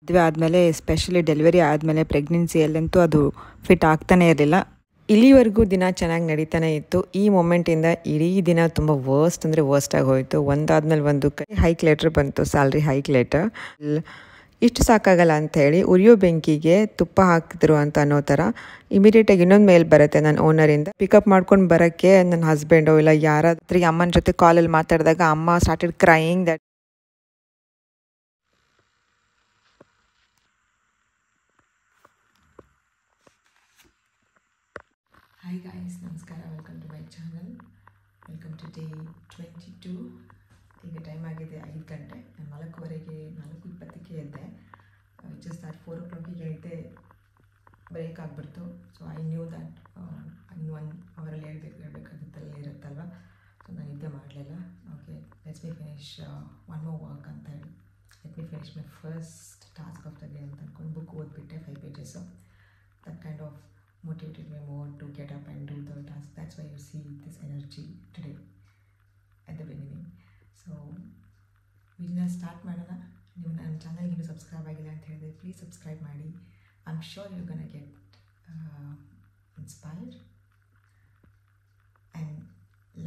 ಮದುವೆ ಆದಮೇಲೆ especially delivery ಆದಮೇಲೆ ಪ್ರೆಗ್ನೆನ್ಸಿಯಲ್ಲಂತೂ ಅದು ಫಿಟ್ ಆಗ್ತಾನೇ ಇರಲಿಲ್ಲ. ಇಲ್ಲಿವರೆಗೂ ದಿನ ಚೆನ್ನಾಗಿ ನಡೀತಾನೆ ಇತ್ತು. ಈ ಮೊಮೆಂಟಿಂದ ಇಡೀ ದಿನ ತುಂಬ ವರ್ಸ್ಟ್ ಅಂದರೆ ವರ್ಸ್ಟಾಗಿ ಹೋಯಿತು. ಒಂದಾದ್ಮೇಲೆ ಒಂದು ಹೈಕ್ ಲೆಟ್ರ್ ಬಂತು, ಸ್ಯಾಲ್ರಿ ಹೈಕ್ ಲೆಟರ್. ಇಷ್ಟು ಸಾಕಾಗಲ್ಲ ಅಂಥೇಳಿ ಉರಿಯೋ ಬೆಂಕಿಗೆ ತುಪ್ಪ ಹಾಕಿದ್ರು ಅಂತ ಅನ್ನೋ ಥರ ಇಮಿಡಿಯೇಟಾಗಿ ಇನ್ನೊಂದು ಮೇಲ್ ಬರುತ್ತೆ ನನ್ನ ಓನರಿಂದ. ಪಿಕಪ್ ಮಾಡ್ಕೊಂಡು ಬರೋಕ್ಕೆ ನನ್ನ ಹಸ್ಬೆಂಡೋ ಇಲ್ಲ ಯಾರಾದ್ರೂ ಅಮ್ಮನ ಜೊತೆ ಕಾಲಲ್ಲಿ ಮಾತಾಡಿದಾಗ ಅಮ್ಮ started crying that hi guys, ನಮಸ್ಕಾರ. Welcome to my channel. Welcome to day 22. ಈಗ ಟೈಮ್ ಆಗಿದೆ 5 ಗಂಟೆ. ನಾನು 4:20ಕ್ಕೆ ಎದ್ದೆ. ಜಸ್ಟ್ ದಟ್ 4 o'clock ಎದ್ದೆ, ಬ್ರೇಕ್ ಆಗಿಬಿಡ್ತು. ಸೊ ಐ ನ್ಯೂ ದಟ್ ಇನ್ನು 1 ಅವರಲ್ಲಿ ಹೇಳ್ಬೇಕಾಗುತ್ತಲ್ಲ ಇರುತ್ತಲ್ವ. ಸೊ ನಾನು ನಿದ್ದೆ ಮಾಡಲಿಲ್ಲ. Okay, let's me finish one more work ಅಂತ ಹೇಳಿ, let me finish my first task of the day ಅಂತ ಅಂದ್ಕೊಂಡು ಬುಕ್ ಓದ್ಬಿಟ್ಟೆ 5 pages. That kind of motivated me more to get up and do the task. That's why you see this energy today at the beginning. So ವಿಡಿಯೋನ start ಮಾಡೋಣ. ನೀವು ನನ್ನ ಚಾನಲ್ಗೆ ಇನ್ನೂ subscribe ಆಗಿಲ್ಲ ಅಂತ ಹೇಳಿದ್ರೆ ಪ್ಲೀಸ್ ಸಬ್ಸ್ಕ್ರೈಬ್ ಮಾಡಿ. I am sure you gonna get inspired and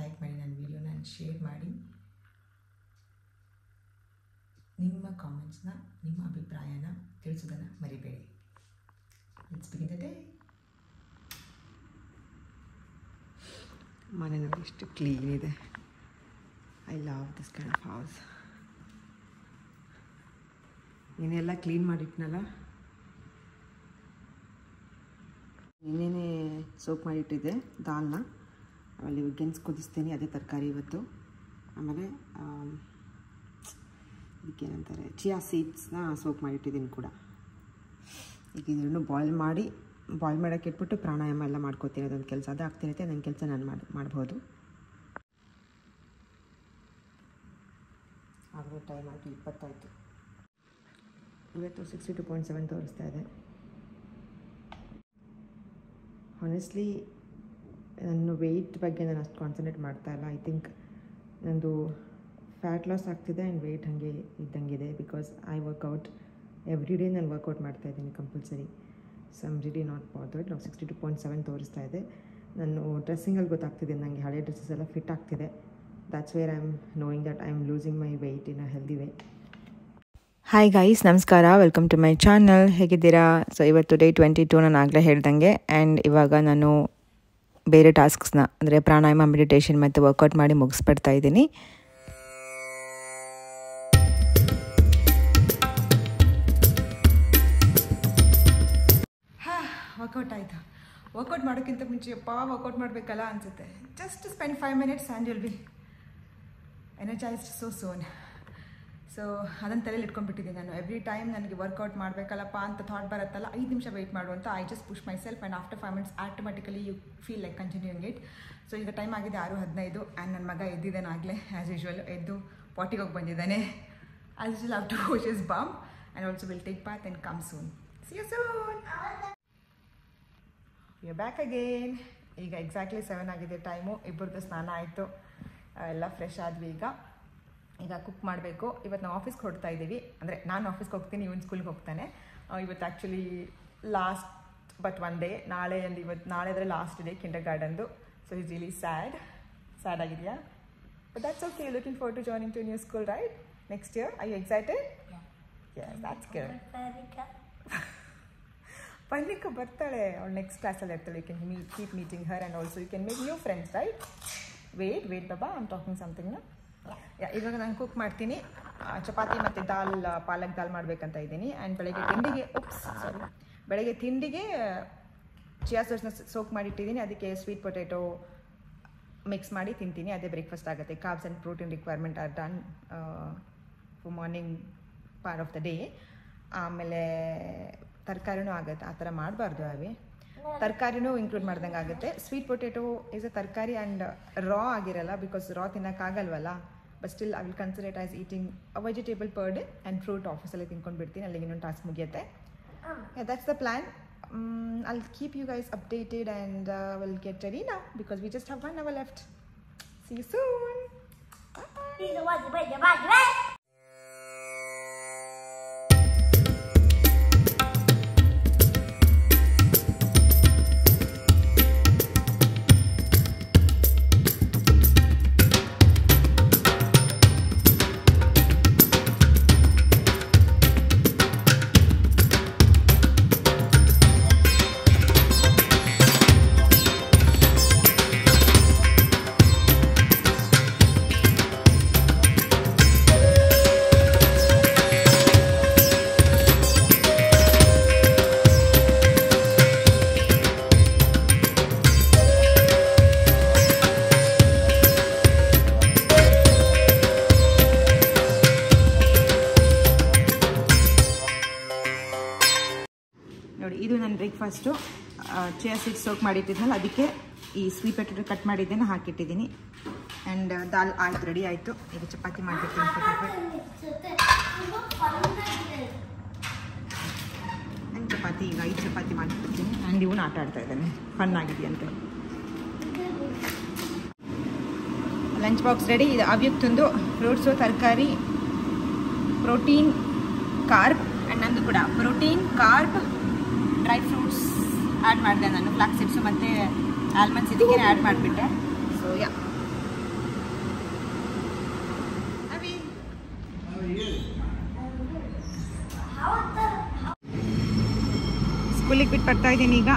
like ಮಾಡಿ ನನ್ನ ವಿಡಿಯೋನ ಆ್ಯಂಡ್ ಶೇರ್ ಮಾಡಿ. ನಿಮ್ಮ ಕಾಮೆಂಟ್ಸ್ನ, ನಿಮ್ಮ ಅಭಿಪ್ರಾಯನ ತಿಳಿಸೋದನ್ನು ಮರಿಬೇಡಿ. Let's begin the day. ಮನೆ ನೋಡಿ ಎಷ್ಟು ಕ್ಲೀನ್ ಇದೆ. I love this kind of house. ನೀನೆಲ್ಲ ಕ್ಲೀನ್ ಮಾಡಿಟ್ನಲ್ಲ, ನಿನ್ನೆ ಸೋಪ್ ಮಾಡಿಟ್ಟಿದ್ದೆ ದಾಲ್ನ. ಆಮೇಲೆ ಗೆನ್ಸ್ ಕುದಿಸ್ತೀನಿ, ಅದೇ ತರಕಾರಿ ಇವತ್ತು. ಆಮೇಲೆ ಇದಕ್ಕೇನಂತಾರೆ, ಚಿಯಾ ಸೀಡ್ಸ್ನ ಸೋಪ್ ಮಾಡಿಟ್ಟಿದ್ದೀನಿ ಕೂಡ. ಈಗ ಇದನ್ನು ಬಾಯ್ಲ್ ಮಾಡೋಕ್ಕೆ ಇಟ್ಬಿಟ್ಟು ಪ್ರಾಣಾಯಾಮ ಎಲ್ಲ ಮಾಡ್ಕೋತೀನಿ. ಅದೊಂದು ಕೆಲಸ ಅದು ಆಗ್ತಿರುತ್ತೆ. ನನ್ನ ಕೆಲಸ ನಾನು ಮಾಡ್ಬೋದು. ಆದರೆ ಟೈಮ್ ಆಯಿತು 20 ಆಯಿತು. ಇವತ್ತು 62.7 ತೋರಿಸ್ತಾ ಇದೆ. ಹಾನೆಸ್ಟ್ಲಿ ನನ್ನ ವೆಯ್ಟ್ ಬಗ್ಗೆ ನಾನು ಅಷ್ಟು ಕಾನ್ಸಂಟ್ರೇಟ್ ಮಾಡ್ತಾಯಿಲ್ಲ. ಐ ಥಿಂಕ್ ನಂದು ಫ್ಯಾಟ್ ಲಾಸ್ ಆಗ್ತಿದೆ ಆ್ಯಂಡ್ ವೆಯ್ಟ್ ಹಾಗೆ ಇದ್ದಂಗಿದೆ. Because I workout every day. ನಾನು ವರ್ಕೌಟ್ ಮಾಡ್ತಾಯಿದ್ದೀನಿ compulsory. So I'm really not bothered. ನಾವು 62.7 ತೋರಿಸ್ತಾ ಇದೆ. ನಾನು ಡ್ರೆಸ್ಸಿಂಗಲ್ಲಿ ಗೊತ್ತಾಗ್ತಿದೆ ನನಗೆ ಹಳೆ ಡ್ರೆಸ್ಸಸ್ ಎಲ್ಲ ಫಿಟ್ ಆಗ್ತಿದೆ. That's where I am knowing that I am losing my weight in a healthy way. Hi guys, ನಮಸ್ಕಾರ. Welcome to my channel. ಹೇಗಿದ್ದೀರಾ? ಸೊ ಇವತ್ತು ಡೇ 22 ನಾನು ಆಗಲೇ ಹೇಳ್ದಂಗೆ. ಆ್ಯಂಡ್ ಇವಾಗ ನಾನು ಬೇರೆ ಟಾಸ್ಕ್ಸ್ನ ಅಂದರೆ ಪ್ರಾಣಾಯಾಮ, ಮೆಡಿಟೇಷನ್ ಮತ್ತು ವರ್ಕೌಟ್ ಮಾಡಿ ಮುಗಿಸ್ಬಿಡ್ತಾ ಇದ್ದೀನಿ. ವರ್ಕೌಟ್ ಆಯಿತು. ವರ್ಕೌಟ್ ಮಾಡೋಕ್ಕಿಂತ ಮುಂಚೆ ವರ್ಕೌಟ್ ಮಾಡಬೇಕಲ್ಲ ಅನಿಸುತ್ತೆ. Just spend 5 minutes and will be energised so soon. So ಅದನ್ನು ತಲೆಯಲ್ಲಿ ಇಟ್ಕೊಂಡ್ಬಿಟ್ಟಿದ್ದೀನಿ ನಾನು. ಎವ್ರಿ ಟೈಮ್ ನನಗೆ ವರ್ಕೌಟ್ ಮಾಡಬೇಕಲ್ಲಪ್ಪ ಅಂತ ಥಾಟ್ ಬರುತ್ತಲ್ಲ, 5 ನಿಮಿಷ ವೆಯ್ಟ್ ಮಾಡುವಂತ. I just push myself and after 5 minutes automatically you feel like continuing it. So ಈಗ ಟೈಮ್ ಆಗಿದೆ 6:15 ಆ್ಯಂಡ್ ನನ್ನ ಮಗ ಎದ್ದಿದ್ದಾನೆ ಆಗಲೇ. ಆ್ಯಸ್ ಯೂಶ್ವಲ್ ಎದ್ದು ಪಾಟಿಗೆ ಹೋಗಿ ಬಂದಿದ್ದಾನೆ. As usual have to wash his bum and also will take bath and come soon. See you soon. We are back again. ಈಗ ಎಕ್ಸಾಕ್ಟ್ಲಿ 7 ಆಗಿದೆ ಟೈಮು. ಇಬ್ಬರದ್ದು ಸ್ನಾನ ಆಯಿತು, ಎಲ್ಲ ಫ್ರೆಶ್ ಆದ್ವಿ. ಈಗ ಕುಕ್ ಮಾಡಬೇಕು. ಇವತ್ತು ನಾವು ಆಫೀಸ್ಗೆ ಹೊರಡ್ತಾ ಇದ್ದೀವಿ. ಅಂದರೆ ನಾನು ಆಫೀಸ್ಗೆ ಹೋಗ್ತೀನಿ, ಇವನು ಸ್ಕೂಲ್ಗೆ ಹೋಗ್ತಾನೆ. ಇವತ್ತು ಆ್ಯಕ್ಚುಲಿ ಲಾಸ್ಟ್ ಬಟ್ 1 ಡೇ. ನಾಳೆ ಆದರೆ ಲಾಸ್ಟ್ ಡೇ ಕಿಂಡರ್ ಗಾರ್ಡನ್ದು. ಸೊ ಈಸ್ ರಿಯಲಿ ಸ್ಯಾಡ್ ಆಗಿದೆಯಾ? But that's okay. Looking forward to joining to new school right next year. I you excited? Yes, that's good. Parnika ಬರ್ತಾಳೆ, ಅವಳು ನೆಕ್ಸ್ಟ್ ಕ್ಲಾಸಲ್ಲಿ ಇರ್ತಾಳೆ. You can keep meeting her and also you can make new friends right. Wait ಬಾಬಾ, I am talking ಸಮಥಿಂಗ್ನ. ಇವಾಗ ನಾನು cook ಮಾಡ್ತೀನಿ. ಚಪಾತಿ ಮತ್ತು ಪಾಲಕ್ ದಾಲ್ ಮಾಡಬೇಕಂತ ಇದ್ದೀನಿ. ಆ್ಯಂಡ್ ಬೆಳಗ್ಗೆ ತಿಂಡಿಗೆ ಚಿಯಾ ಸೀಡ್ಸ್ನ ಸೋಕ್ ಮಾಡಿಟ್ಟಿದ್ದೀನಿ. ಅದಕ್ಕೆ ಸ್ವೀಟ್ ಪೊಟೆಟೊ ಮಿಕ್ಸ್ ಮಾಡಿ ತಿಂತೀನಿ. ಅದೇ ಬ್ರೇಕ್ಫಾಸ್ಟ್ ಆಗುತ್ತೆ. Carbs and protein requirement are done for morning part of the day. ಆಮೇಲೆ ತರಕಾರಿನೂ ಆಗುತ್ತೆ. ಆ ಥರ ಮಾಡಬಾರ್ದು. ತರಕಾರಿನೂ ಇನ್ಕ್ಲೂಡ್ ಮಾಡ್ದಂಗೆ ಆಗುತ್ತೆ. ಸ್ವೀಟ್ ಪೊಟೆಟೊ ಈಸ್ ಅ ತರಕಾರಿ ಆ್ಯಂಡ್ ರಾ ಆಗಿರಲ್ಲ, ಬಿಕಾಸ್ ರಾ ತಿನ್ನೋಕ್ಕಾಗಲ್ವಲ್ಲ. But still I will consider it as eating a vegetable per day and fruit ಆಫೀಸಲ್ಲಿ ತಿನ್ಕೊಂಡು ಬಿಡ್ತೀನಿ. ಅಲ್ಲಿಗೆ ಇನ್ನೊಂದು ಟಾಸ್ಕ್ ಮುಗಿಯುತ್ತೆ. That's the plan. I'll keep you guys updated and we'll get ready now because we just have 1 hour left. See you soon. Bye. ನೋಡಿ ಇದು ನನ್ನ breakfast. Chia seeds soak ಮಾಡಿಟ್ಟಿದ್ನಲ್ಲ, ಅದಕ್ಕೆ ಈ ಸ್ವೀಟ್ ಪೊಟೆಟೊ ಕಟ್ ಮಾಡಿದ್ದೇನೆ ಹಾಕಿಟ್ಟಿದ್ದೀನಿ. And ದಾಲ್ ಆಯ್ತು, ready ಆಯಿತು. ಈಗ ಚಪಾತಿ ಮಾಡಿಬಿಡ್ತೀನಿ ಫಟಾಫಟ್. ನನ್ನ ಚಪಾತಿ ಈಗ 5 ಚಪಾತಿ ಮಾಡಿಬಿಡ್ತೀನಿ. ಆ್ಯಂಡ್ ಇವನು ಆಟ ಆಡ್ತಾ ಇದ್ದಾನೆ, ಫನ್ ಆಗಿದೆಯಂತೆ. Lunch box ready. ಇದು ಅವ್ಯಕ್ತಂದು ಫ್ರೂಟ್ಸು, ತರಕಾರಿ, ಪ್ರೋಟೀನ್, ಕಾರ್ಬ್. ಆ್ಯಂಡ್ ನಂದು ಕೂಡ protein, carb, dry fruits add ಮಾಡಿದೆ ನಾನು. ಫ್ಲಾಕ್ಸ್ ಸೀಡ್ಸು ಮತ್ತು ಆಲ್ಮಂಡ್ಸ್ ಇದಕ್ಕೆ ಆ್ಯಡ್ ಮಾಡಿಬಿಟ್ಟೆ. ಸೊ ಯಾ, ಸ್ಕೂಲಿಗೆ ಬಿಟ್ಟು ಬರ್ತಾ ಇದ್ದೀನಿ ಈಗ.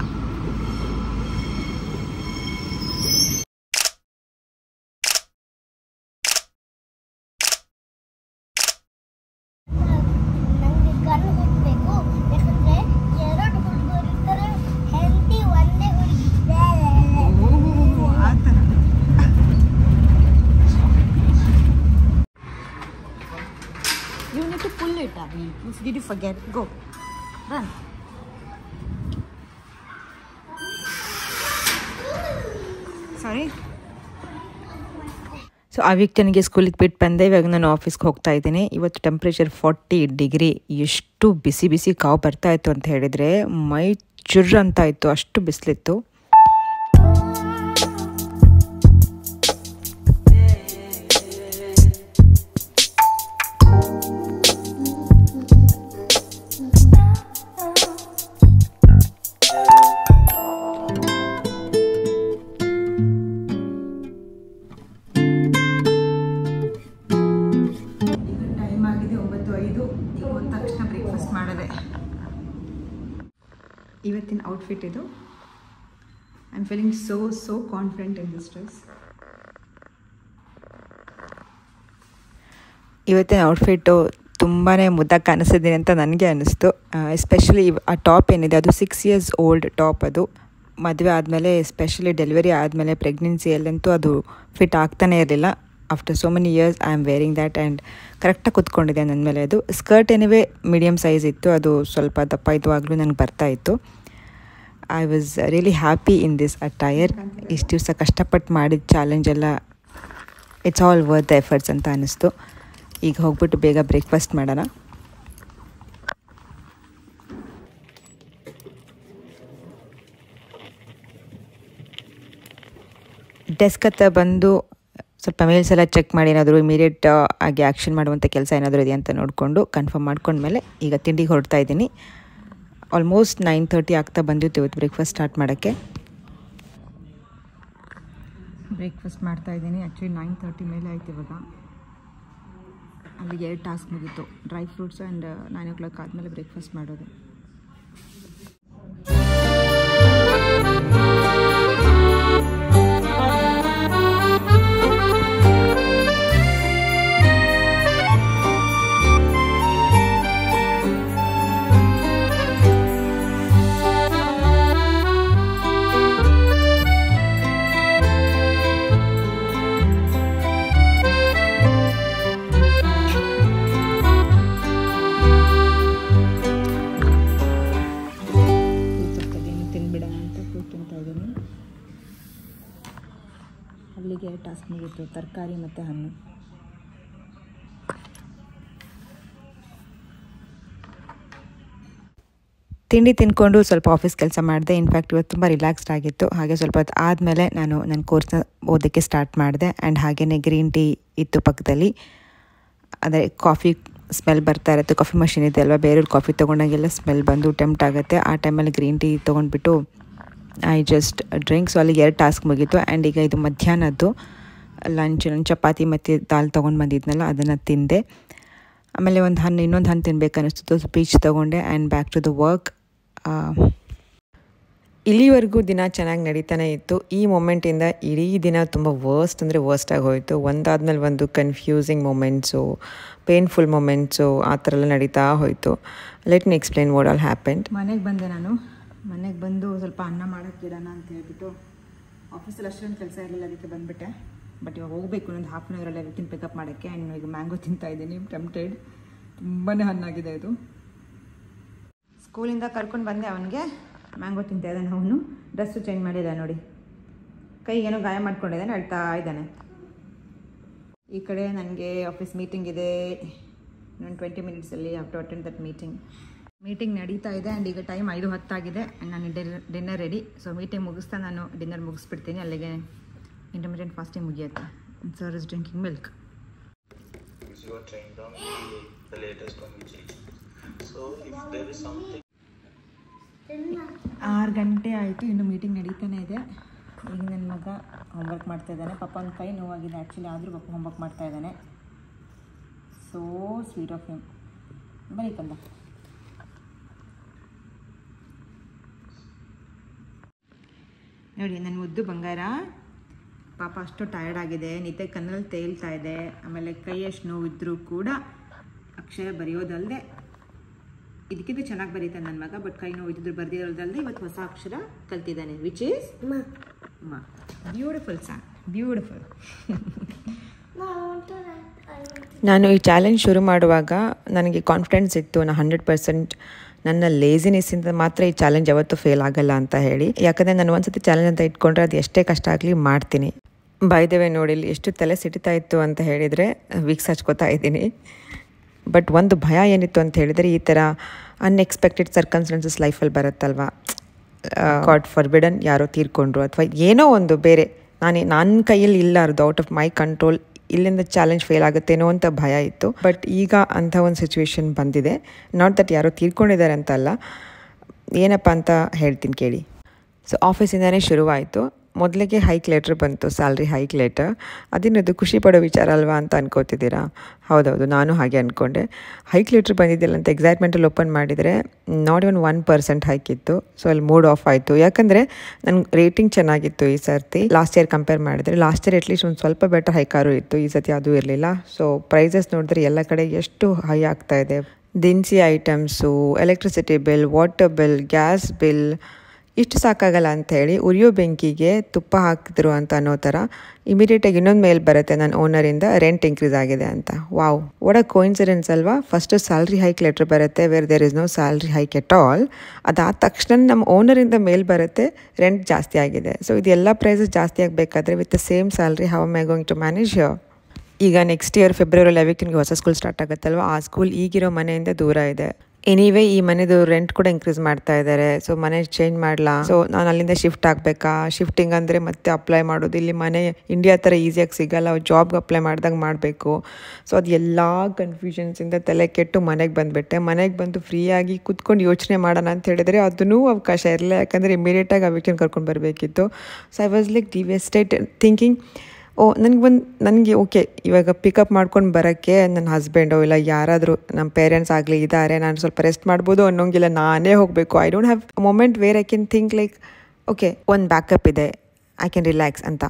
You need to pull it, Abhi. Did you forget? Go. Run. Sorry. So ಅವ್ಯಕ್ತನಿಗೆ ಸ್ಕೂಲಿಗೆ ಬಿಟ್ಟು ಬಂದೆ. ಇವಾಗ ನಾನು ಆಫೀಸ್ಗೆ ಹೋಗ್ತಾ ಇದ್ದೀನಿ. ಇವತ್ತು ಟೆಂಪ್ರೇಚರ್ 40 ಡಿಗ್ರಿ. ಎಷ್ಟು ಬಿಸಿ ಬಿಸಿ ಕಾವು ಬರ್ತಾ ಇತ್ತು ಅಂತ ಹೇಳಿದರೆ ಮೈ ಚುರ್ರ್ ಅಂತ ಇತ್ತು, ಅಷ್ಟು ಬಿಸಿಲಿತ್ತು. ಇವತ್ತಿನ ಔಟ್ಫಿಟ್ ಇದು. I am feeling so confident in this dress. ಇವತ್ತಿನ ಔಟ್ಫಿಟ್ಟು ತುಂಬಾ ಮುದ್ದಾಗಿ ಕಾಣಿಸ್ತಿದ್ದೀನಿ ಅಂತ ನನಗೆ ಅನ್ನಿಸ್ತು. ಎಸ್ಪೆಷಲಿ ಆ ಟಾಪ್ ಏನಿದೆ ಅದು 6 years ಓಲ್ಡ್ ಟಾಪ್. ಅದು ಮದುವೆ ಆದಮೇಲೆ, ಎಸ್ಪೆಷಲಿ ಡೆಲಿವರಿ ಆದಮೇಲೆ ಪ್ರೆಗ್ನೆನ್ಸಿಯಲ್ಲಂತೂ ಅದು ಫಿಟ್ ಆಗ್ತಾನೇ ಇರಲಿಲ್ಲ. After so many years I am wearing that and ಕರೆಕ್ಟಾಗಿ ಕೂತ್ಕೊಂಡಿದೆ ನನ್ನ ಮೇಲೆ. ಅದು ಸ್ಕರ್ಟ್ ಎನಿವೇ ಮೀಡಿಯಮ್ ಸೈಜ್ ಇತ್ತು, ಅದು ಸ್ವಲ್ಪ ದಪ್ಪ ಇದ್ವಾಗಲೂ ನನಗೆ ಬರ್ತಾ ಇತ್ತು. I was really happy in this attire. ಇಷ್ಟು ದಿವಸ ಕಷ್ಟಪಟ್ಟು ಮಾಡಿದ ಚಾಲೆಂಜ್ ಎಲ್ಲ it's all worth the efforts ಅಂತ ಅನ್ನಿಸ್ತು. ಈಗ ಹೋಗ್ಬಿಟ್ಟು ಬೇಗ ಬ್ರೇಕ್ಫಾಸ್ಟ್ ಮಾಡೋಣ. ಡೆಸ್ಕ್ ಹತ್ರ ಬಂದು ಸ್ವಲ್ಪ ಮೇಲ್ಸ್ ಎಲ್ಲ ಚೆಕ್ ಮಾಡಿ ಏನಾದರೂ ಇಮಿಡಿಯೇಟ್ ಆಗಿ ಆ್ಯಕ್ಷನ್ ಮಾಡುವಂಥ ಕೆಲಸ ಏನಾದರೂ ಇದೆ ಅಂತ ನೋಡಿಕೊಂಡು ಕನ್ಫರ್ಮ್ ಮಾಡ್ಕೊಂಡ್ಮೇಲೆ ಈಗ ತಿಂಡಿಗೆ ಹೊರಡ್ತಾ ಇದ್ದೀನಿ. ಆಲ್ಮೋಸ್ಟ್ 9:30 ಆಗ್ತಾ ಬಂದಿತ್ತು ಇವತ್ತು ಬ್ರೇಕ್ಫಾಸ್ಟ್ ಸ್ಟಾರ್ಟ್ ಮಾಡೋಕ್ಕೆ. ಬ್ರೇಕ್ಫಾಸ್ಟ್ ಮಾಡ್ತಾಯಿದ್ದೀನಿ. ಆ್ಯಕ್ಚುಲಿ 9:30 ಮೇಲೆ ಆಯ್ತು ಇವಾಗ. ಅಲ್ಲಿಗೆ 2 ಟಾಸ್ಕ್ ಮುಗೀತು. ಡ್ರೈ ಫ್ರೂಟ್ಸು ಆ್ಯಂಡ್ 9 o'clock ಆದಮೇಲೆ ಬ್ರೇಕ್ಫಾಸ್ಟ್ ಮಾಡೋದು. ಅಲ್ಲಿಗೆ ಟಾಸ್ಕ್ ಮುಗಿತು. ತರಕಾರಿ ಮತ್ತು ಹಣ್ಣು. ತಿಂಡಿ ತಿಂದ್ಕೊಂಡು ಸ್ವಲ್ಪ ಆಫೀಸ್ ಕೆಲಸ ಮಾಡಿದೆ. ಇನ್ಫ್ಯಾಕ್ಟ್ ಇವತ್ತು ತುಂಬ ರಿಲ್ಯಾಕ್ಸ್ಡ್ ಆಗಿತ್ತು. ಹಾಗೆ ಸ್ವಲ್ಪ ಹೊತ್ತು ಆದಮೇಲೆ ನಾನು ನನ್ನ ಕೋರ್ಸ್ನ ಓದೋಕ್ಕೆ ಸ್ಟಾರ್ಟ್ ಮಾಡಿದೆ. ಆ್ಯಂಡ್ ಹಾಗೆಯೇ ಗ್ರೀನ್ ಟೀ ಇತ್ತು ಪಕ್ಕದಲ್ಲಿ. ಅಂದರೆ ಕಾಫಿ ಸ್ಮೆಲ್ ಬರ್ತಾ ಇರುತ್ತೆ. ಕಾಫಿ ಮಷಿನ್ ಇದೆ ಅಲ್ವಾ, ಬೇರೆಯವ್ರು ಕಾಫಿ ತೊಗೊಂಡಾಗೆಲ್ಲ ಸ್ಮೆಲ್ ಬಂದು ಟೆಂಪ್ಟ್ ಆಗುತ್ತೆ. ಆ ಟೈಮಲ್ಲಿ ಗ್ರೀನ್ ಟೀ ತೊಗೊಂಡ್ಬಿಟ್ಟು ಐ ಜಸ್ಟ್ ಡ್ರಿಂಕ್. ಸೊ ಅಲ್ಲಿಗೆ 2 ಟಾಸ್ಕ್ ಮುಗೀತು. ಆ್ಯಂಡ್ ಈಗ ಇದು ಮಧ್ಯಾಹ್ನದ್ದು ಲಂಚ್. ನಾನು ಚಪಾತಿ ಮತ್ತು ದಾಲ್ ತೊಗೊಂಡು ಬಂದಿದ್ನಲ್ಲ ಅದನ್ನು ತಿಂದೆ. ಆಮೇಲೆ ಇನ್ನೊಂದು ಹಣ್ಣು ತಿನ್ಬೇಕು ಅನ್ನಿಸ್ತು. ಪೀಚ್ ತೊಗೊಂಡೆ and back to the work. ಇಲ್ಲಿವರೆಗೂ ದಿನ ಚೆನ್ನಾಗಿ ನಡೀತಾನೆ ಇತ್ತು. ಈ ಮೊಮೆಂಟಿಂದ ಇಡೀ ದಿನ ತುಂಬ ವರ್ಸ್ಟಾಗಿ ಹೋಯಿತು. ಒಂದಾದ್ಮೇಲೆ ಒಂದು ಕನ್ಫ್ಯೂಸಿಂಗ್ ಮೊಮೆಂಟ್ಸು, ಪೇನ್ಫುಲ್ ಮೊಮೆಂಟ್ಸು ಆ ಥರ ಎಲ್ಲ ನಡೀತಾ ಹೋಯಿತು. Let me explain what all happened. ಮನೆಗೆ ಬಂದೆ ನಾನು. ಮನೆಗೆ ಬಂದು ಸ್ವಲ್ಪ ಅನ್ನ ಮಾಡೋಕ್ಕೆ ಇಡೋಣ ಅಂತ ಹೇಳ್ಬಿಟ್ಟು, ಆಫೀಸಲ್ಲಿ ಅಷ್ಟೊಂದು ಕೆಲಸ ಇರಲಿಲ್ಲ, ಅದಕ್ಕೆ ಬಂದುಬಿಟ್ಟೆ. ಬಟ್ ಇವಾಗ ಹೋಗಬೇಕು ಒಂದು 1/2 hour everything ಪಿಕಪ್ ಮಾಡೋಕ್ಕೆ. ಆ್ಯಂಡ್ ಈಗ ಮ್ಯಾಂಗೋ ತಿಂತಾಯಿದ್ದೀನಿ. ಟೆಂಪ್ಟೆಡ್. ತುಂಬಾ ಹಣ್ಣಾಗಿದೆ ಇದು. ಸ್ಕೂಲಿಂದ ಕರ್ಕೊಂಡು ಬಂದೆ ಅವನಿಗೆ. ಮ್ಯಾಂಗೋ ತಿಂತಾ ಇದ್ದಾನೆ ಅವನು. ಡ್ರೆಸ್ಸು ಚೇಂಜ್ ಮಾಡಿದ್ದಾನೆ ನೋಡಿ, ಕೈಗೇನೋ ಗಾಯ ಮಾಡ್ಕೊಂಡಿದ್ದಾನೆ, ಅಳ್ತಾ ಇದ್ದಾನೆ. ಈ ಕಡೆ ನನಗೆ ಆಫೀಸ್ ಮೀಟಿಂಗ್ ಇದೆ, ನಾನು 20 ಮಿನಿಟ್ಸಲ್ಲಿ have to attend that meeting ನಡೀತಾ ಇದೆ. ಆ್ಯಂಡ್ ಈಗ ಟೈಮ್ 5:10 ಆಗಿದೆ. ಆ್ಯಂಡ್ ನಾನು ಡಿನ್ನರ್ ರೆಡಿ. ಸೊ ಮೀಟಿಂಗ್ ಮುಗಿಸ್ತಾ ನಾನು ಡಿನ್ನರ್ ಮುಗಿಸ್ಬಿಡ್ತೀನಿ, ಅಲ್ಲಿಗೆ ಇಂಟರ್ಮಿಡಿಯೆಂಟ್ ಫಾಸ್ಟಿಂಗ್ ಮುಗಿಯುತ್ತೆ. And sir is drinking milk. You are trained on the latest one which is. So if there is something 6 ಗಂಟೆ ಆಯಿತು, ಇನ್ನು ಮೀಟಿಂಗ್ ನಡೀತಾನೆ ಇದೆ. ಈಗ ನನ್ನ ಮಗ ಹೋಮ್ವರ್ಕ್ ಮಾಡ್ತಾ ಇದ್ದಾನೆ. ಪಾಪ ಒಂದು ಕೈ ನೋವಾಗಿದೆ ಆ್ಯಕ್ಚುಲಿ, ಆದರೂ ಪಾಪ ಹೋಮ್ವರ್ಕ್ ಮಾಡ್ತಾ ಇದ್ದಾನೆ. So sweet of him. ಬರೀ ಕಂದ. ನೋಡಿ ನನ್ನ ಮುದ್ದು ಬಂಗಾರ ಪಾಪ ಅಷ್ಟು ಟಯರ್ಡ್ ಆಗಿದೆ, ನಿದ್ದೆ ಕಣ್ಣಲ್ಲಿ ತೇಲ್ತಾ ಇದೆ. ಆಮೇಲೆ ಕೈ ಎಷ್ಟು ನೋವಿದ್ರೂ ಕೂಡ ಅಕ್ಷರ ಬರೆಯೋದಲ್ಲದೆ ಇದಕ್ಕಿಂತ ಚೆನ್ನಾಗಿ ಬರೀತಾನೆ ನನ್ನ ಮಗ. ಬಟ್ ಕೈ ನೋವಿದ್ರು ಬರೆದಿರೋದಲ್ಲದೆ ಇವತ್ತು ಹೊಸ ಅಕ್ಷರ ಕಲ್ತಿದ್ದಾನೆ, ವಿಚ್ ಈಸ್ ಮ. Beautiful song, beautiful. ನಾನು ಈ ಚಾಲೆಂಜ್ ಶುರು ಮಾಡುವಾಗ ನನಗೆ ಕಾನ್ಫಿಡೆನ್ಸ್ ಇತ್ತು, ನಾನು 100% ನನ್ನ ಲೇಸಿನೆಸ್ಸಿಂದ ಮಾತ್ರ ಈ ಚಾಲೆಂಜ್ ಯಾವತ್ತೂ ಫೇಲ್ ಆಗಲ್ಲ ಅಂತ ಹೇಳಿ. ಯಾಕಂದರೆ ನಾನು ಒಂದ್ಸತಿ ಚಾಲೆಂಜ್ ಅಂತ ಇಟ್ಕೊಂಡ್ರೆ ಅದು ಎಷ್ಟೇ ಕಷ್ಟ ಆಗಲಿ ಮಾಡ್ತೀನಿ. ಬೈ ದ ವೇ ನೋಡಿ, ಇಲ್ಲಿ ಎಷ್ಟು ತಲೆ ಸಿಟಿತಾ ಇತ್ತು ಅಂತ ಹೇಳಿದರೆ ವಿಕ್ಸ್ ಹಚ್ಕೋತಾ ಇದ್ದೀನಿ. ಬಟ್ ಒಂದು ಭಯ ಏನಿತ್ತು ಅಂತ ಹೇಳಿದರೆ, ಈ ಥರ ಅನ್ಎಕ್ಸ್ಪೆಕ್ಟೆಡ್ ಸರ್ಕಮ್ಸ್ಟೆನ್ಸಸ್ ಲೈಫಲ್ಲಿ ಬರುತ್ತಲ್ವ, ಗಾಡ್ ಫಾರ್ಬಿಡನ್ ಯಾರೋ ತೀರ್ಕೊಂಡ್ರು ಅಥವಾ ಏನೋ ಒಂದು ಬೇರೆ ನನ್ನ ಕೈಯಲ್ಲಿ ಇಲ್ಲಾರ್ದು, ಔಟ್ ಆಫ್ ಮೈ ಕಂಟ್ರೋಲ್, ಇಲ್ಲಿಂದ ಚಾಲೆಂಜ್ ಫೇಲ್ ಆಗುತ್ತೇನೋ ಅಂತ ಭಯ ಇತ್ತು. ಬಟ್ ಈಗ ಅಂಥ ಒಂದು ಸಿಚುವೇಶನ್ ಬಂದಿದೆ. ನಾಟ್ ದಟ್ ಯಾರೋ ತೀರ್ಕೊಂಡಿದ್ದಾರೆ ಅಂತಲ್ಲ, ಏನಪ್ಪ ಅಂತ ಹೇಳ್ತೀನಿ ಕೇಳಿ. ಸೊ ಆಫೀಸಿಂದನೇ ಶುರುವಾಯಿತು. ಮೊದಲಿಗೆ ಹೈಕ್ ಲೆಟ್ರ್ ಬಂತು, ಸ್ಯಾಲ್ರಿ ಹೈಕ್ ಲೆಟರ್. ಅದೇನದು ಖುಷಿ ಪಡೋ ವಿಚಾರ ಅಲ್ವಾ ಅಂತ ಅನ್ಕೋತಿದ್ದೀರಾ? ಹೌದೌದು, ನಾನು ಹಾಗೆ ಅಂದ್ಕೊಂಡೆ. ಹೈಕ್ ಲೆಟ್ರ್ ಬಂದಿದ್ದಿಲ್ಲ ಅಂತ ಎಕ್ಸೈಟ್ಮೆಂಟಲ್ಲಿ ಓಪನ್ ಮಾಡಿದರೆ ನಾಟ್ ಇವನ್ 1% ಹೈಕ್ ಇತ್ತು. ಸೊ ಅಲ್ಲಿ ಮೂಡ್ ಆಫ್ ಆಯಿತು. ಯಾಕಂದರೆ ನನ್ನ ರೇಟಿಂಗ್ ಚೆನ್ನಾಗಿತ್ತು ಈ ಸರ್ತಿ, ಲಾಸ್ಟ್ ಇಯರ್ ಕಂಪೇರ್ ಮಾಡಿದರೆ. ಲಾಸ್ಟ್ ಇಯರ್ ಅಟ್ಲೀಸ್ಟ್ ಒಂದು ಸ್ವಲ್ಪ ಬೆಟರ್ ಹೈಕಾರು ಇತ್ತು, ಈ ಸರ್ತಿ ಅದು ಇರಲಿಲ್ಲ. ಸೊ ಪ್ರೈಸಸ್ ನೋಡಿದ್ರೆ ಎಲ್ಲ ಕಡೆ ಎಷ್ಟು ಹೈ ಆಗ್ತಾ ಇದೆ. ದಿನಸಿ items, electricity bill, water bill, gas bill, ಇಷ್ಟು ಸಾಕಾಗಲ್ಲ ಅಂಥೇಳಿ ಉರಿಯೋ ಬೆಂಕಿಗೆ ತುಪ್ಪ ಹಾಕಿದ್ರು ಅಂತ ಅನ್ನೋ ಥರ ಇಮಿಡಿಯೇಟಾಗಿ ಇನ್ನೊಂದು ಮೇಲ್ ಬರುತ್ತೆ ನನ್ನ ಓನರಿಂದ, ರೆಂಟ್ ಇನ್ಕ್ರೀಸ್ ಆಗಿದೆ ಅಂತ. ವಾವ್, ವಾಟ್ ಅ ಕೋಇನ್ಸಿಡೆನ್ಸ್ ಅಲ್ವಾ? ಫಸ್ಟು ಸ್ಯಾಲ್ರಿ ಹೈಕ್ ಲೆಟ್ರ್ ಬರುತ್ತೆ, where there is no salary hike at all. ಅದಾದ ತಕ್ಷಣ ನಮ್ಮ ಓನರಿಂದ ಮೇಲ್ ಬರುತ್ತೆ, ರೆಂಟ್ ಜಾಸ್ತಿ ಆಗಿದೆ. ಸೊ ಇದೆಲ್ಲ ಪ್ರೈಸಸ್ ಜಾಸ್ತಿ ಆಗಬೇಕಾದ್ರೆ with the same salary how am I going to manage here? ಈಗ ನೆಕ್ಸ್ಟ್ ಇಯರ್ ಫೆಬ್ರವರಿ 11ಗೆ ಹೊಸ ಸ್ಕೂಲ್ ಸ್ಟಾರ್ಟ್ ಆಗುತ್ತಲ್ವ, ಆ ಸ್ಕೂಲ್ ಈಗಿರೋ ಮನೆಯಿಂದ ದೂರ ಇದೆ. ಎನಿವೇ ಈ ಮನೆದು ರೆಂಟ್ ಕೂಡ ಇನ್ಕ್ರೀಸ್ ಮಾಡ್ತಾ ಇದ್ದಾರೆ. ಸೊ ಮನೆ ಚೇಂಜ್ ಮಾಡಲಾ, ಸೊ ನಾನು ಅಲ್ಲಿಂದ ಶಿಫ್ಟ್ ಆಗಬೇಕಾ? ಶಿಫ್ಟಿಂಗ್ ಅಂದರೆ ಮತ್ತೆ ಅಪ್ಲೈ ಮಾಡೋದು, ಇಲ್ಲಿ ಮನೆ ಇಂಡಿಯಾ ಥರ ಈಸಿಯಾಗಿ ಸಿಗೋಲ್ಲ, ಜಾಬ್ಗೆ ಅಪ್ಲೈ ಮಾಡಿದಾಗ ಮಾಡಬೇಕು. ಸೊ ಅದು ಎಲ್ಲ ಕನ್ಫ್ಯೂಷನ್ಸಿಂದ ತಲೆ ಕೆಟ್ಟು ಮನೆಗೆ ಬಂದುಬಿಟ್ಟೆ. ಮನೆಗೆ ಬಂದು ಫ್ರೀಯಾಗಿ ಕೂತ್ಕೊಂಡು ಯೋಚನೆ ಮಾಡೋಣ ಅಂತ ಹೇಳಿದರೆ ಅದನ್ನೂ ಅವಕಾಶ ಇರಲಿಲ್ಲ, ಯಾಕಂದರೆ ಇಮಿಡಿಯೇಟಾಗಿ ಆ ವೀಕೆಂಡ್ ಕರ್ಕೊಂಡು ಬರಬೇಕಿತ್ತು. So I was like devastate thinking, ನನಗೆ ಓಕೆ ಇವಾಗ ಪಿಕಪ್ ಮಾಡ್ಕೊಂಡು ಬರೋಕ್ಕೆ ನನ್ನ ಹಸ್ಬೆಂಡೋ ಇಲ್ಲ ಯಾರಾದರೂ ನಮ್ಮ ಪೇರೆಂಟ್ಸ್ ಆಗಲಿ ಇದ್ದಾರೆ, ನಾನು ಸ್ವಲ್ಪ ರೆಸ್ಟ್ ಮಾಡ್ಬೋದು ಅನ್ನೋಂಗಿಲ್ಲ, ನಾನೇ ಹೋಗಬೇಕು. I don't have moment where I can think like okay ಒಂದು ಬ್ಯಾಕಪ್ ಇದೆ, ಐ ಕ್ಯಾನ್ ರಿಲ್ಯಾಕ್ಸ್ ಅಂತ.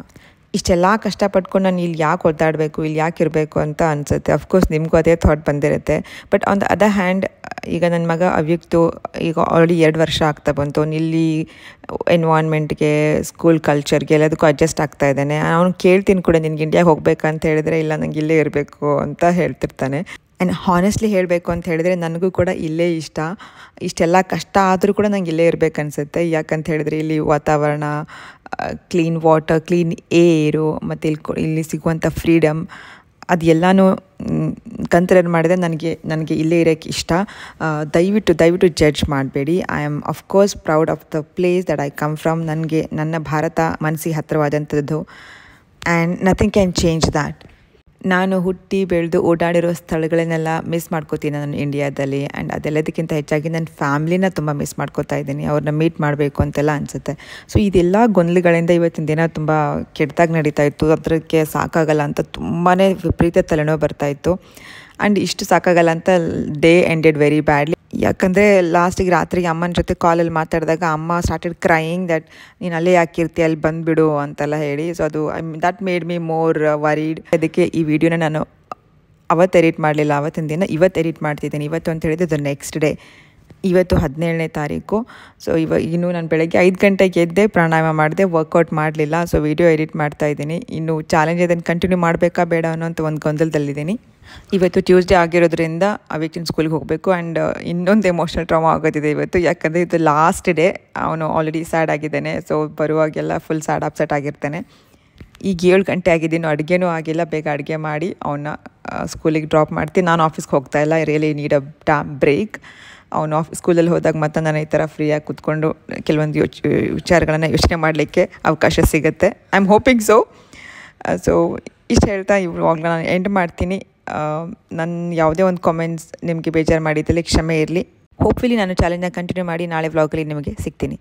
ಇಷ್ಟೆಲ್ಲ ಕಷ್ಟಪಟ್ಕೊಂಡು ನಾನು ಇಲ್ಲಿ ಯಾಕೆ ಒದ್ದಾಡಬೇಕು, ಇಲ್ಲಿ ಯಾಕೆ ಇರಬೇಕು ಅಂತ ಅನಿಸುತ್ತೆ. ಅಫ್ಕೋರ್ಸ್ ನಿಮಗೂ ಅದೇ ಥಾಟ್ ಬಂದಿರುತ್ತೆ. But on the other hand ಈಗ ನನ್ನ ಮಗ ಅವ್ಯಕ್ತು ಈಗ ಆಲ್ರೆಡಿ 2 ವರ್ಷ ಆಗ್ತಾ ಬಂತು. ಅವ್ನು ಇಲ್ಲಿ ಎನ್ವಾನ್ಮೆಂಟ್ಗೆ, ಸ್ಕೂಲ್ ಕಲ್ಚರ್ಗೆ ಎಲ್ಲದಕ್ಕೂ ಅಡ್ಜಸ್ಟ್ ಆಗ್ತಾ ಇದ್ದಾನೆ. ಅವ್ನು ಕೇಳ್ತೀನಿ ಕೂಡ, ನಿನ್ಗೆ ಇಂಡಿಯಾಗೆ ಹೋಗಬೇಕಂತ ಹೇಳಿದರೆ ಇಲ್ಲ ನಂಗೆ ಇಲ್ಲೇ ಇರಬೇಕು ಅಂತ ಹೇಳ್ತಿರ್ತಾನೆ. ಆ್ಯಂಡ್ ಹಾನೆಸ್ಟ್ಲಿ ಹೇಳಬೇಕು ಅಂತ ಹೇಳಿದರೆ ನನಗೂ ಕೂಡ ಇಲ್ಲೇ ಇಷ್ಟ. ಇಷ್ಟೆಲ್ಲ ಕಷ್ಟ ಆದರೂ ಕೂಡ ನಂಗೆ ಇಲ್ಲೇ ಇರಬೇಕು ಅನಿಸುತ್ತೆ. ಯಾಕಂತ ಹೇಳಿದ್ರೆ ಇಲ್ಲಿ ವಾತಾವರಣ, ಕ್ಲೀನ್ ವಾಟರ್, ಕ್ಲೀನ್ ಏರು, ಮತ್ತು ಇಲ್ಲಿ ಸಿಗುವಂಥ ಫ್ರೀಡಮ್, ಅದು ಎಲ್ಲನೂ ಕನ್ಸಿಡರ್ ಮಾಡಿದ್ರೆ ನನಗೆ ಇಲ್ಲೇ ಇರೋಕ್ಕೆ ಇಷ್ಟ. ದಯವಿಟ್ಟು ಜಡ್ಜ್ ಮಾಡಬೇಡಿ. I am of course proud of the place that I come from. ನನ್ನ ಭಾರತ ಮನಸ್ಸಿಗೆ ಹತ್ತಿರವಾದಂಥದ್ದು, and nothing can change that. ನಾನು ಹುಟ್ಟಿ ಬೆಳೆದು ಓಡಾಡಿರೋ ಸ್ಥಳಗಳನ್ನೆಲ್ಲ ಮಿಸ್ ಮಾಡ್ಕೋತೀನಿ ನಾನು ಇಂಡಿಯಾದಲ್ಲಿ. ಆ್ಯಂಡ್ ಅದೆಲ್ಲದಕ್ಕಿಂತ ಹೆಚ್ಚಾಗಿ ನನ್ನ ಫ್ಯಾಮ್ಲಿನ ತುಂಬ ಮಿಸ್ ಮಾಡ್ಕೋತಾ ಇದ್ದೀನಿ. ಅವ್ರನ್ನ ಮೀಟ್ ಮಾಡಬೇಕು ಅಂತೆಲ್ಲ ಅನಿಸುತ್ತೆ. ಸೊ ಇದೆಲ್ಲ ಗೊಂದಲಗಳಿಂದ ಇವತ್ತಿನ ದಿನ ತುಂಬ ಕೆಟ್ಟದಾಗಿ ನಡೀತಾ ಇತ್ತು. ಅದಕ್ಕೆ ಸಾಕಾಗಲ್ಲ ಅಂತ ತುಂಬಾ ವಿಪರೀತ ತಲೆನೋವು ಬರ್ತಾಯಿತ್ತು. ಆ್ಯಂಡ್ ಇಷ್ಟು ಸಾಕಾಗಲ್ಲ ಅಂತ ಡೇ ಎಂಡೆಡ್ ವೆರಿ ಬ್ಯಾಡ್ಲಿ. ಯಾಕಂದರೆ ಲಾಸ್ಟಿಗೆ ರಾತ್ರಿಗೆ ಅಮ್ಮನ ಜೊತೆ ಕಾಲಲ್ಲಿ ಮಾತಾಡಿದಾಗ ಅಮ್ಮ ಸ್ಟಾರ್ಟೆಡ್ ಕ್ರೈಯಿಂಗ್ ದಟ್ ನೀನು ಅಲ್ಲೇ ಯಾಕಿರ್ತಿ, ಅಲ್ಲಿ ಬಂದುಬಿಡು ಅಂತೆಲ್ಲ ಹೇಳಿ. ಸೊ ಅದು that made me more varied. ಅದಕ್ಕೆ ಈ ವಿಡಿಯೋನ ನಾನು ಅವತ್ತು ಎಡಿಟ್ ಮಾಡಲಿಲ್ಲ, ಅವತ್ತಿನ ದಿನ ಇವತ್ತು ಎಡಿಟ್ ಮಾಡ್ತಿದ್ದೀನಿ. ಇವತ್ತು ಅಂತ ಹೇಳಿದ್ರೆ ದ ನೆಕ್ಸ್ಟ್ ಡೇ. ಇವತ್ತು 17ನೇ ತಾರೀಕು. ಸೊ ಇನ್ನು ನಾನು ಬೆಳಗ್ಗೆ 5 ಗಂಟೆಗೆ ಎದ್ದೆ, ಪ್ರಾಣಾಯಾಮ ಮಾಡಿದೆ, ವರ್ಕೌಟ್ ಮಾಡಲಿಲ್ಲ. ಸೊ ವಿಡಿಯೋ ಎಡಿಟ್ ಮಾಡ್ತಾಯಿದ್ದೀನಿ. ಇನ್ನು ಚಾಲೆಂಜ್ ಅದನ್ನು ಕಂಟಿನ್ಯೂ ಮಾಡಬೇಕಾ ಬೇಡ ಅನ್ನೋಂಥ ಒಂದು ಗೊಂದಲದಲ್ಲಿದ್ದೀನಿ. ಇವತ್ತು ಟ್ಯೂಸ್ಡೇ ಆಗಿರೋದ್ರಿಂದ ಅವಿಕಿನ ಸ್ಕೂಲ್ಗೆ ಹೋಗಬೇಕು. ಆ್ಯಂಡ್ ಇನ್ನೊಂದು ಎಮೋಷ್ನಲ್ ಟ್ರಾಮಾ ಆಗೋದಿದೆ ಇವತ್ತು, ಯಾಕಂದರೆ ಇದು ಲಾಸ್ಟ್ ಡೇ. ಅವನು ಆಲ್ರೆಡಿ ಸ್ಯಾಡ್ ಆಗಿದ್ದಾನೆ. ಸೊ ಬರುವಾಗೆಲ್ಲ ಫುಲ್ ಸ್ಯಾಡ್ ಅಪ್ಸೆಟ್ ಆಗಿರ್ತಾನೆ. ಈಗ 7 ಗಂಟೆ ಆಗಿದ್ದೀನಿ, ಅಡುಗೆನೂ ಆಗಿಲ್ಲ. ಬೇಗ ಅಡುಗೆ ಮಾಡಿ ಅವನ್ನ ಸ್ಕೂಲಿಗೆ ಡ್ರಾಪ್ ಮಾಡ್ತೀನಿ. ನಾನು ಆಫೀಸ್ಗೆ ಹೋಗ್ತಾಯಿಲ್ಲ, ರಿಯಲಿ ನೀಡ್ ಅ ಬ್ರೇಕ್. ಅವನು ಸ್ಕೂಲಲ್ಲಿ ಹೋದಾಗ ಮತ್ತೆ ನಾನು ಈ ಥರ ಫ್ರೀಯಾಗಿ ಕೂತ್ಕೊಂಡು ಕೆಲವೊಂದು ವಿಚಾರಗಳನ್ನು ಯೋಚನೆ ಮಾಡಲಿಕ್ಕೆ ಅವಕಾಶ ಸಿಗುತ್ತೆ. ಐ ಆಮ್ ಹೋಪಿಂಗ್ ಸೊ ಇಷ್ಟು ಹೇಳ್ತಾ ಈ ವ್ಲಾಗ್ನ ನಾನು ಎಂಡ್ ಮಾಡ್ತೀನಿ. ನನ್ನ ಯಾವುದೇ ಒಂದು ಕಾಮೆಂಟ್ಸ್ ನಿಮಗೆ ಬೇಜಾರು ಮಾಡಿದ್ದಲ್ಲಿ ಕ್ಷಮೆ ಇರಲಿ. ಹೋಪ್ಫುಲಿ ನಾನು ಚಾಲೆಂಜ್ನ ಕಂಟಿನ್ಯೂ ಮಾಡಿ ನಾಳೆ ವ್ಲಾಗಲ್ಲಿ ನಿಮಗೆ ಸಿಗ್ತೀನಿ.